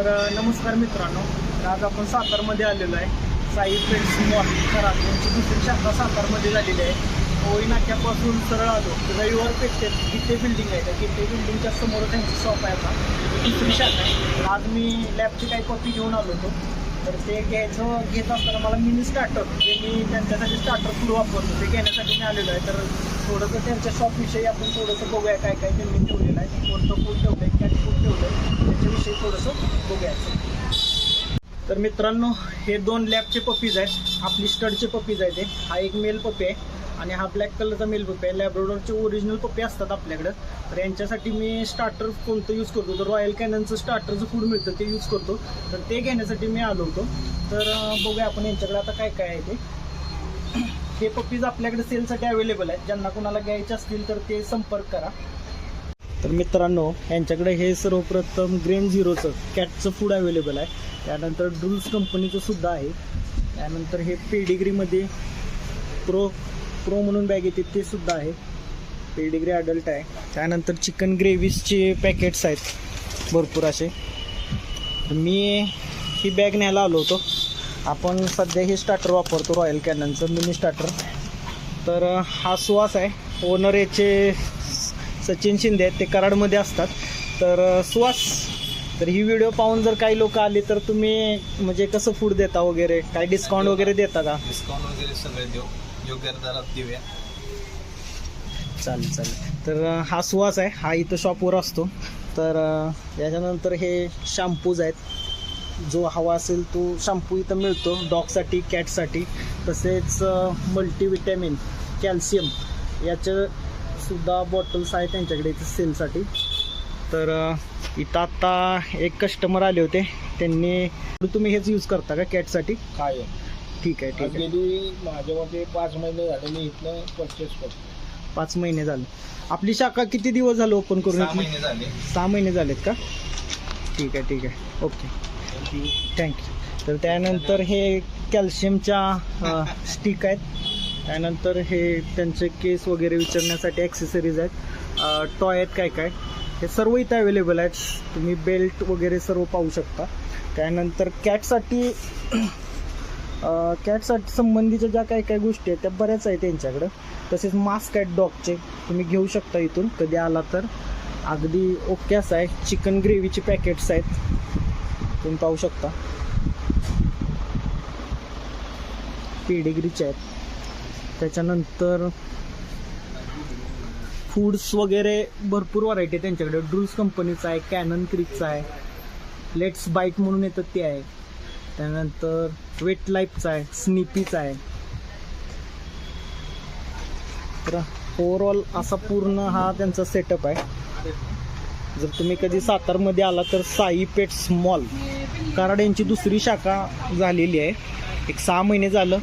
नमस्कार मित्रांनो, आज आपण सातारमध्ये आलेलो आहे। साई पेट्स मॉल कराड यांची दुसरी शाखा सातारमध्ये झालेली आहे। होळी नाक्यापासून सरळ आलो रविवार पेठेत गीते बिल्डिंग आहे, त्या गीते बिल्डिंगच्या समोर त्यांची शॉप आहे। आता दुसरी शाखा आहे। तर आज मी लॅबची काही कॉपी घेऊन आलो होतो, तर ते घेत असताना मला मिनी स्टार्टर जे मी त्यांच्यासाठी स्टार्टर फूड वापरतो ते घेण्यासाठी मी आलेलो आहे। तर थोडंसं त्यांच्या शॉपविषयी आपण थोडंसं बघूया, काय काय त्यांनी ठेवलेलं आहे, कोणतं फूड ठेवलं आहे, कॅट फूड ठेवलं आहे, त्याच्याविषयी थोडंसं बघूयाचं। तर मित्रांनो, हे दोन लॅबचे पपीज आहेत, आपली स्टडचे पपीज आहेत। हा एक मेल पपी आहे आणि हा ब्लॅक कलरचा मेल पपी आहे। लॅब्राडोरचे ओरिजिनल पपी असतात आपल्याकडं। तर यांच्यासाठी मी स्टार्टर कोणतं यूज करतो, तर रॉयल कॅननचं स्टार्टरचं फूड मिळतं ते यूज करतो। तर ते घेण्यासाठी मी आलो होतो। तर बघूया आपण यांच्याकडे आता काय काय आहे ते। हे पपीज आपल्याकडे सेलसाठी अवेलेबल आहेत, ज्यांना कोणाला घ्यायचे असतील तर ते संपर्क करा। तर मित्रांनो, यांच्याकडे हे सर्वप्रथम ग्रेन झिरोचं कॅटचं फूड अवेलेबल आहे, त्यानंतर ड्रूल्स कंपनीचं सुद्धा आहे, त्यानंतर हे पेडिग्रीमध्ये प्रो म्हणून बॅग येते ते सुद्धा आहे, पेडिग्री अडल्ट आहे। त्यानंतर चिकन ग्रेव्हीजचे पॅकेट्स आहेत भरपूर असे। मी ही बॅग न्यायला आलो होतो। आपण सध्या हे स्टार्टर वापरतो रॉयल कॅननचं मिनी स्टार्टर। तर हा सुहास आहे, ओनर याचे सचिन शिंदे आहेत, ते कराडमध्ये असतात। तर सुहास, तर ही व्हिडिओ पाहून जर काही लोक आले तर तुम्ही म्हणजे कसं फूड देता वगैरे, काय डिस्काउंट वगैरे देता का? डिस्काउंट वगैरे सगळे देऊ, योग्य दरात देऊया। चालेल। तर हा सुहास आहे, हा इथं शॉपवर असतो। तर याच्यानंतर हे शॅम्पूज आहेत, जो हवा असेल तो शॅम्पू इथं मिळतो डॉगसाठी, कॅटसाठी। तसेच मल्टीविटॅमिन, कॅल्शियम याचं सुद्धा बॉटल्स आहेत त्यांच्याकडे इथं सेलसाठी। तर इथं आत्ता एक कस्टमर आले होते, त्यांनी तुम्ही हेच यूज करता का कॅटसाठी? काय ठीक आहे। गेली माझ्या मते 5 महिने झाले मी इथनं परचेस करतो। 5 महिने झाले। आपली शाखा किती दिवस झाले ओपन करून? 6 महिने झाले। 6 महिने झालेत का? ठीक आहे, ओके, थँक्यू। तर त्यानंतर हे कॅल्शियमच्या स्टिक आहेत, त्यानंतर हे त्यांचे केस वगैरे विचारण्यासाठी ॲक्सेसरीज आहेत, टॉय आहेत, काय हे सर्व इथं अवेलेबल आहेत। तुम्ही बेल्ट वगैरे सर्व पाहू शकता। त्यानंतर कॅटसाठी संबंधीच्या ज्या काही गोष्टी आहेत त्या बऱ्याच आहेत त्यांच्याकडं। तसेच मास्क आहेत डॉगचे, तुम्ही घेऊ शकता इथून कधी आला तर, अगदी ओके असं आहे। चिकन ग्रेव्हीचे पॅकेट्स आहेत, तुम्ही पाहू शकता, पेडिग्रीचे आहेत। त्याच्यानंतर फूड्स वगैरे भरपूर व्हरायटी आहे त्यांच्याकडे। ड्रूल्स कंपनीचा आहे, कॅनन क्रिकचा आहे, लेट्स बाईट म्हणून येतं ते आहे, त्यानंतर वेट लाईफचा आहे, स्निपीचा आहे। तर ओव्हरऑल असा पूर्ण हा त्यांचा सेटअप आहे। जर तुम्ही कधी सातारमध्ये आला तर साई पेट्स मॉल कराड यांची दुसरी शाखा झालेली आहे। एक 6 महिने झालं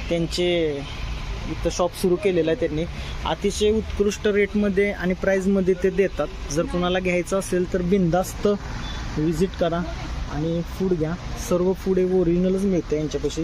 त्यांचे इथं शॉप सुरू केलेलं आहे त्यांनी। अतिशय उत्कृष्ट रेटमध्ये आणि प्राईजमध्ये ते देतात। जर कोणाला घ्यायचं असेल तर बिनधास्त व्हिजिट करा आणि फूड घ्या। सर्व फूड हे ओरिजिनलच मिळतं यांच्यापाशी।